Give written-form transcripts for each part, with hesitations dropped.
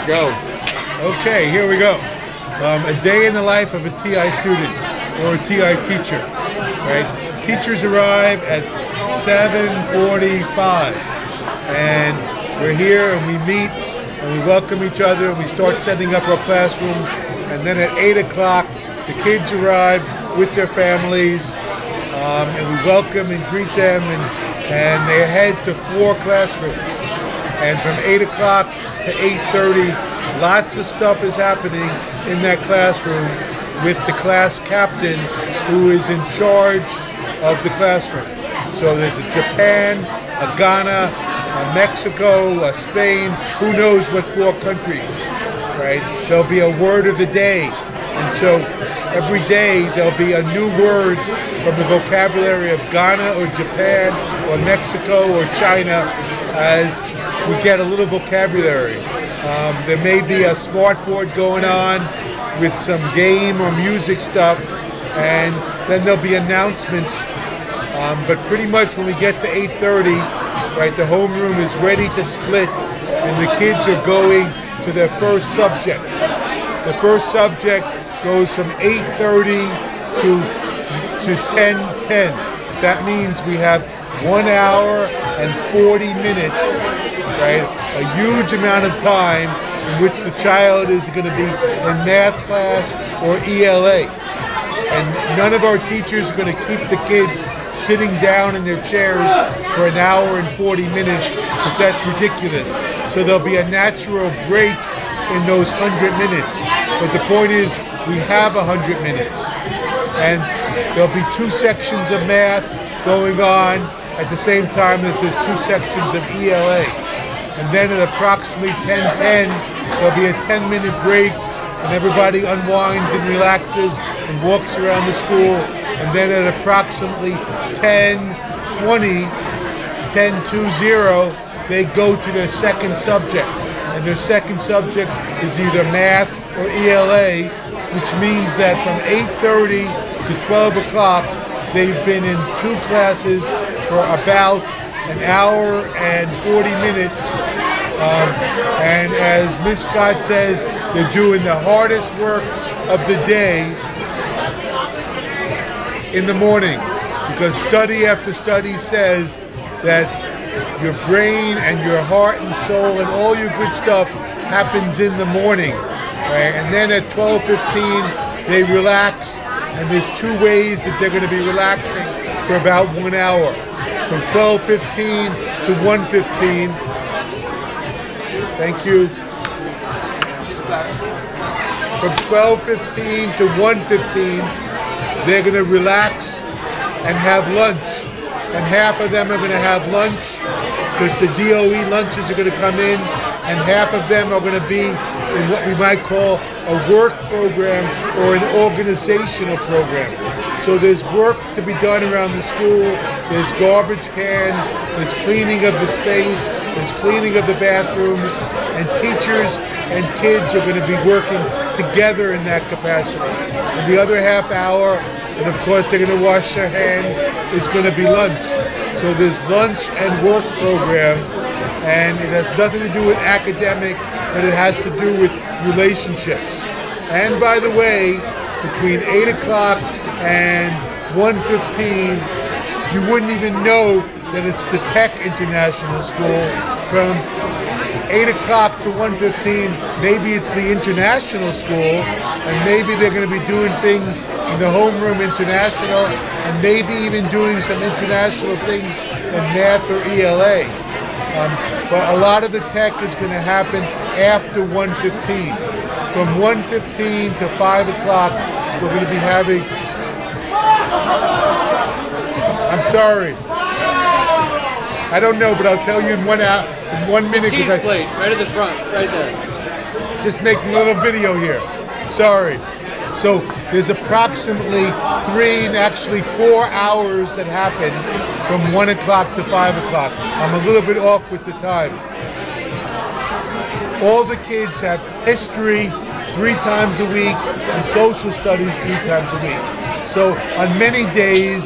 Go. Okay, here we go. A day in the life of a TI student or a TI teacher. Right? Teachers arrive at 7:45, and we're here and we meet and we welcome each other and we start setting up our classrooms. And then at 8 o'clock, the kids arrive with their families, and we welcome and greet them, and they head to 4 classrooms. And from 8 o'clock to 8:30, lots of stuff is happening in that classroom with the class captain who is in charge of the classroom. So there's a Japan, a Ghana, a Mexico, a Spain, who knows what 4 countries, right? There'll be a word of the day. And so every day there'll be a new word from the vocabulary of Ghana or Japan or Mexico or China as we get a little vocabulary. There may be a smart board going on with some game or music stuff, and then there'll be announcements. But pretty much when we get to 8:30, right, the homeroom is ready to split, and the kids are going to their first subject. The first subject goes from 8:30 to 10:10. That means we have 1 hour and 40 minutes, right? A huge amount of time in which the child is going to be in math class or ELA. And none of our teachers are going to keep the kids sitting down in their chairs for an hour and 40 minutes, because that's ridiculous. So there'll be a natural break in those 100 minutes. But the point is, we have 100 minutes. And there'll be 2 sections of math going on at the same time as there's 2 sections of ELA. And then at approximately 10:10, there'll be a 10-minute break, and everybody unwinds and relaxes and walks around the school. And then at approximately 10:20, they go to their second subject. And their second subject is either math or ELA, which means that from 8:30 to 12 o'clock, they've been in 2 classes for about an hour and 40 minutes. And as Miss Scott says, they're doing the hardest work of the day in the morning, because study after study says that your brain and your heart and soul and all your good stuff happens in the morning, right? And then at 12:15 they relax, and there's 2 ways that they're going to be relaxing for about 1 hour. From 12:15 to 1:15. Thank you. From 12:15 to 1:15, they're going to relax and have lunch. And half of them are going to have lunch because the DOE lunches are going to come in, and half of them are going to be in what we might call a work program or an organizational program. So there's work to be done around the school, there's garbage cans, there's cleaning of the space, there's cleaning of the bathrooms, and teachers and kids are going to be working together in that capacity. And the other half hour, and of course they're going to wash their hands, is going to be lunch. So there's lunch and work program, and it has nothing to do with academic, but it has to do with relationships. And by the way, between 8 o'clock and 1:15, you wouldn't even know that it's the Tech International School. From 8 o'clock to 1:15, maybe it's the International School, and maybe they're going to be doing things in the Homeroom International, and maybe even doing some international things in math or ELA. But a lot of the tech is going to happen after 1:15. From 1:15 to 5 o'clock, we're going to be having... I'm sorry. I don't know, but I'll tell you in 1 minute. Cheese plate, right at the front, right there. Just making a little video here. Sorry. So there's approximately 3 and actually 4 hours that happen from 1 o'clock to 5 o'clock. I'm a little bit off with the time. All the kids have history 3 times a week and social studies 3 times a week. So on many days,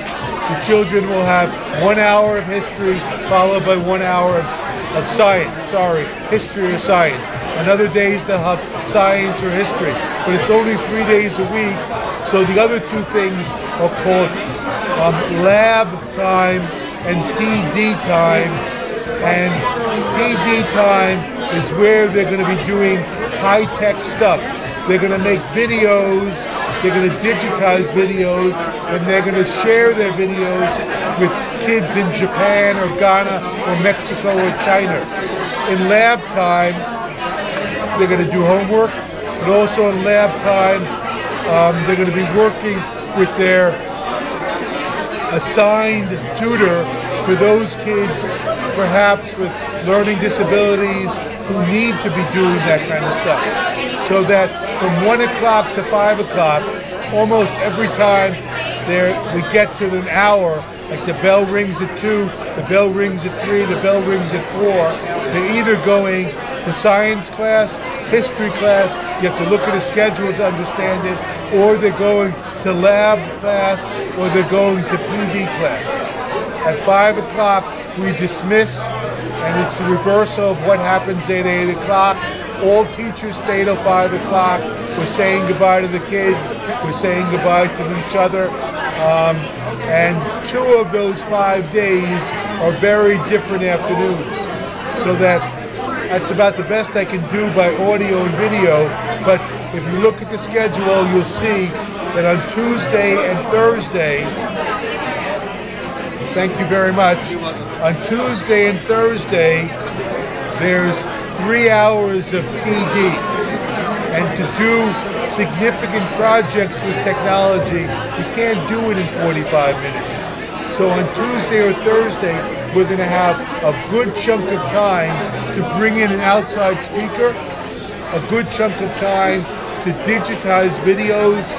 the children will have 1 hour of history followed by 1 hour of of science, history or science. On other days they'll have science or history, but it's only 3 days a week. So the other two things are called lab time and PD time. And PD time is where they're going to be doing high-tech stuff. They're going to make videos, they're going to digitize videos, and they're going to share their videos with kids in Japan or Ghana or Mexico or China. In lab time, they're going to do homework, but also in lab time, they're going to be working with their assigned tutor for those kids, perhaps with learning disabilities, who need to be doing that kind of stuff. So that from 1 o'clock to 5 o'clock, almost every time we get to an hour, like the bell rings at 2, the bell rings at 3, the bell rings at 4, they're either going to science class, history class, you have to look at a schedule to understand it, or they're going to lab class, or they're going to PD class. At 5 o'clock, we dismiss, and it's the reversal of what happens at 8 o'clock. All teachers stay till 5 o'clock. We're saying goodbye to the kids. We're saying goodbye to each other. And 2 of those 5 days are very different afternoons. So that's about the best I can do by audio and video. But if you look at the schedule, you'll see that on Tuesday and Thursday, thank you very much. On Tuesday and Thursday, there's 3 hours of PD. And to do significant projects with technology, you can't do it in 45 minutes. So on Tuesday or Thursday, we're going to have a good chunk of time to bring in an outside speaker, a good chunk of time to digitize videos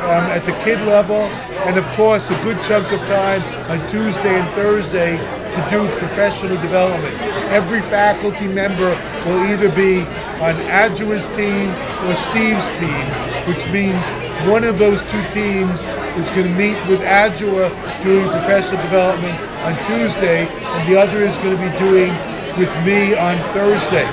at the kid level, and of course a good chunk of time on Tuesday and Thursday to do professional development. Every faculty member will either be on Adjua's team or Steve's team, which means one of those 2 teams is going to meet with Adjua doing professional development on Tuesday, and the other is going to be doing with me on Thursday.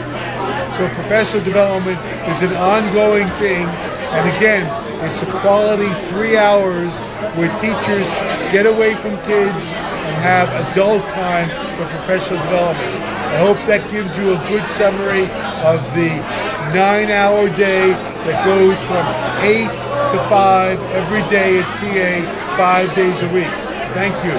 So professional development is an ongoing thing, and again, it's a quality 3 hours where teachers get away from kids and have adult time for professional development. I hope that gives you a good summary of the 9-hour day that goes from 8 to 5 every day at TA, 5 days a week. Thank you.